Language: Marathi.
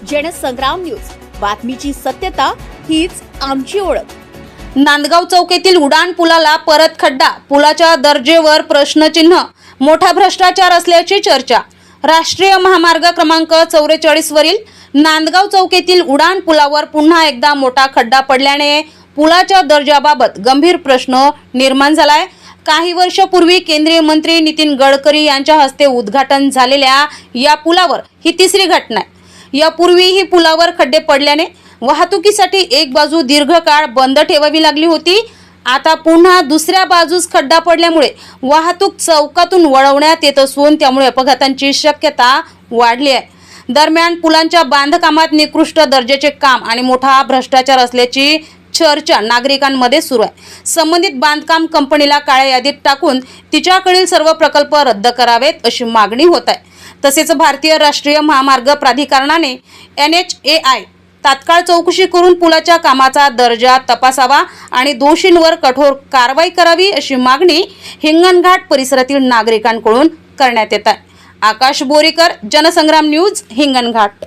जनसंग्राम न्यूज, बातमीची सत्यता हीच आमची ओळख। नांदगाव चौक येथील उडान पुलाला परत खड्डा, पुलाच्या दर्जेवर प्रश्नचिन्ह, मोठा भ्रष्टाचार असल्याची चर्चा। राष्ट्रीय महामार्ग क्रमांक 44 वरील नांदगाव चौक येथील उडान पुलावर पुन्हा एकदा मोठा खड्डा पडल्याने पुलाच्या दर्जाबाबत गंभीर प्रश्न निर्माण झालाय। काही वर्षापूर्वी केंद्रीय मंत्री नितीन गडकरी यांच्या हस्ते उद्घाटन झालेल्या या पुलावर ही तिसरी घटना आहे। यापूर्वीही पुलावर खड्डे पडल्याने वाहतुकीसाठी एक बाजू दीर्घकाळ बंद ठेवावी लागली होती। आता पुन्हा दुसऱ्या बाजूस खड्डा पडल्यामुळे वाहतूक चौकातून वळवण्यात येत असून त्यामुळे अपघातांची शक्यता वाढली आहे। दरम्यान पुलांच्या बांधकामात निकृष्ट दर्जाचे काम आणि मोठा भ्रष्टाचार असल्याची चर्चा नागरिकांमध्ये सुरू आहे। संबंधित बांधकाम कंपनीला काळ्या यादीत टाकून तिच्याकडील सर्व प्रकल्प रद्द करावेत अशी मागणी होत आहे। तसेच भारतीय राष्ट्रीय महामार्ग प्राधिकरणाने NHAI तात्काळ चौकशी करून पुलाच्या कामाचा दर्जा तपासावा आणि दोषींवर कठोर कारवाई करावी अशी मागणी हिंगणघाट परिसरातील नागरिकांकडून करण्यात येत आहे। आकाश बोरीकर, जनसंग्राम न्यूज, हिंगणघाट।